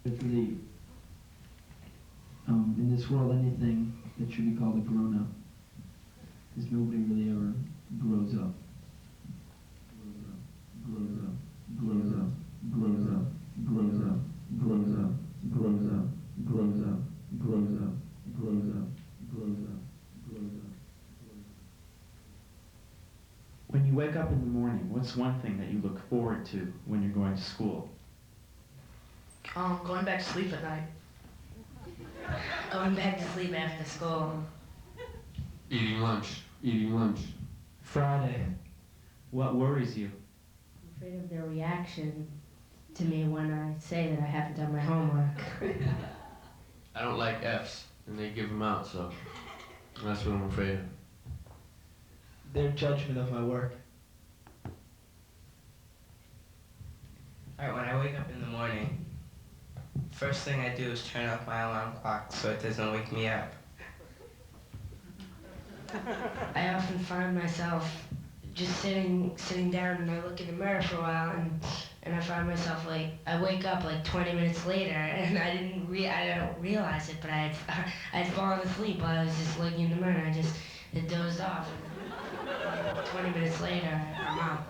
It's really, in this world, anything that should be called a grown-up, because nobody really ever grows up. Grows up, grows up, grows up, grows up, grows up, grows up, grows up, grows up, grows up, grows up, grows up. When you wake up in the morning, what's one thing that you look forward to when you're going to school? Going back to sleep at night. Going back to sleep after school. Eating lunch. Eating lunch. Friday. What worries you? I'm afraid of their reaction to me when I say that I haven't done my homework. I don't like F's, and they give them out, so that's what I'm afraid of. Their judgment of my work. Alright, when I wake up in the morning, first thing I do is turn off my alarm clock so it doesn't wake me up. I often find myself just sitting down and I look in the mirror for a while and I find myself like, I wake up like 20 minutes later and I don't realize it, but I'd fallen asleep while I was just looking in the mirror and I just dozed off. And 20 minutes later, I'm up.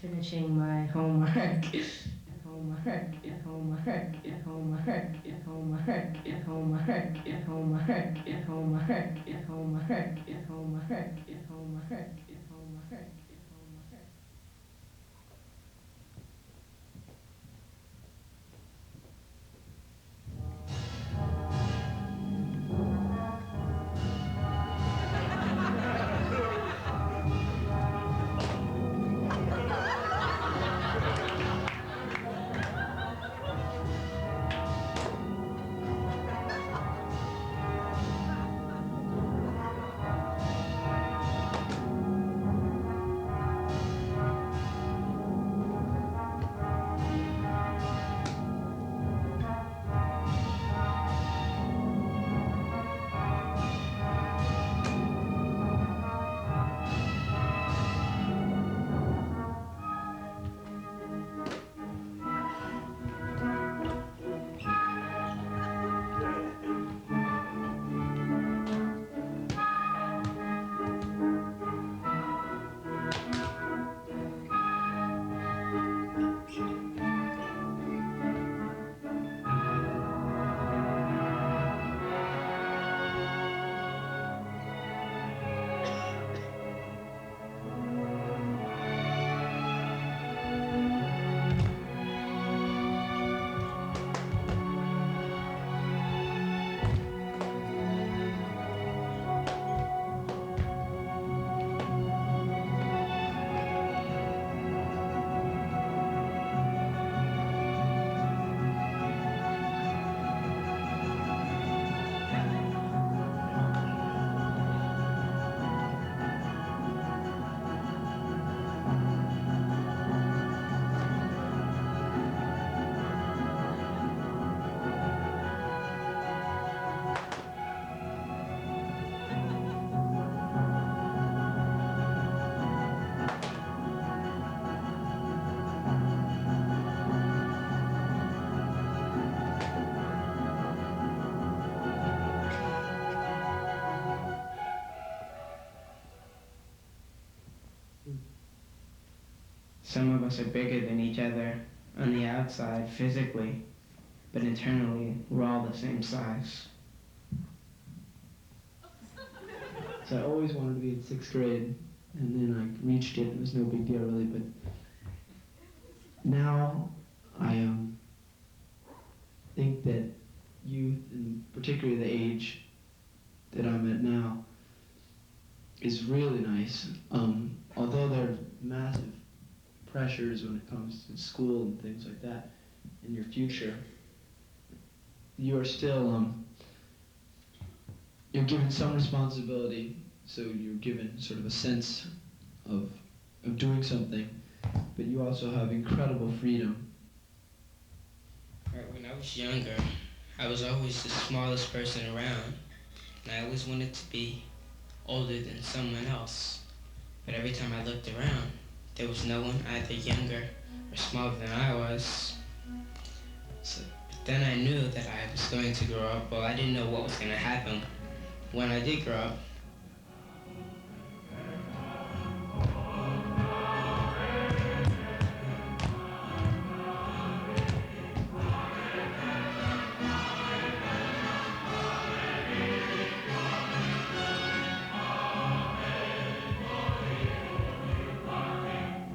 Finishing my homework. Homework, homework, homework, homework, homework, homework, homework, homework, homework, homework. some of us are bigger than each other on the outside physically, but internally we're all the same size. So I always wanted to be in 6th grade, and then I reached it. It was no big deal really, but now I think that youth, and particularly the age that I'm at now, is really nice. Although there are massive pressures when it comes to school and things like that in your future, you are still you're given some responsibility, so you're given sort of a sense of doing something, but you also have incredible freedom. When I was younger, I was always the smallest person around, and I always wanted to be older than someone else. But every time I looked around, there was no one either younger or smaller than I was. But then I knew that I was going to grow up. Well, I didn't know what was going to happen when I did grow up.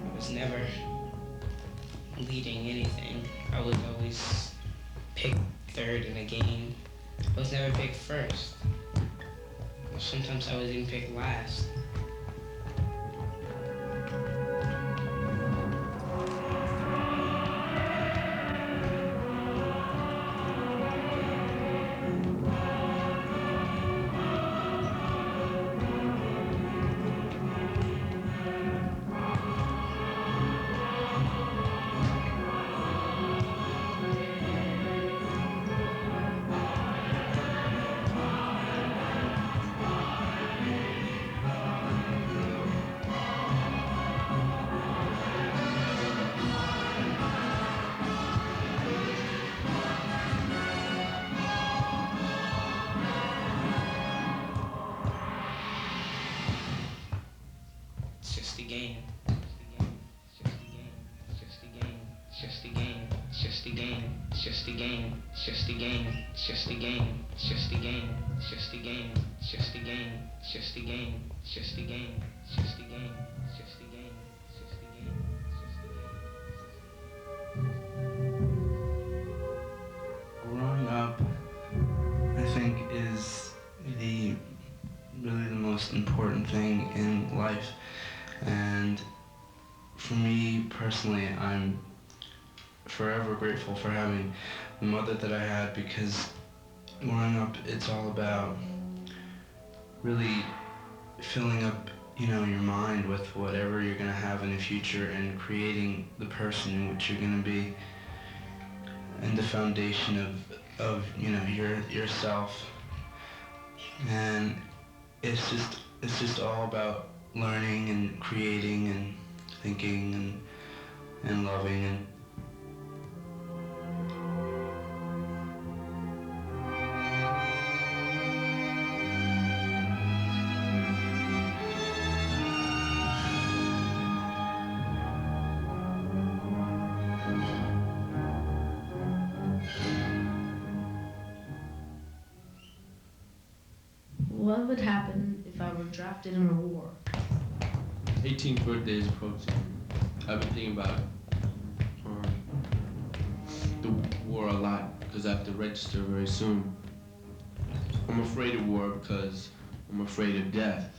I was never leading anything. I was always picked third in a game. I was never picked first. Sometimes I was even picked last. Growing up, I think, is really the most important thing in life. And for me personally, I'm forever grateful for having the mother that I had, because growing up, it's all about really filling up, your mind with whatever you're going to have in the future and creating the person in which you're going to be, and the foundation of yourself. And it's just all about learning and creating and thinking and loving and What would happen if I were drafted in a war? 18th birthday is approaching. I've been thinking about the war a lot because I have to register very soon. I'm afraid of war because I'm afraid of death.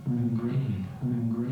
grade, grade, grade.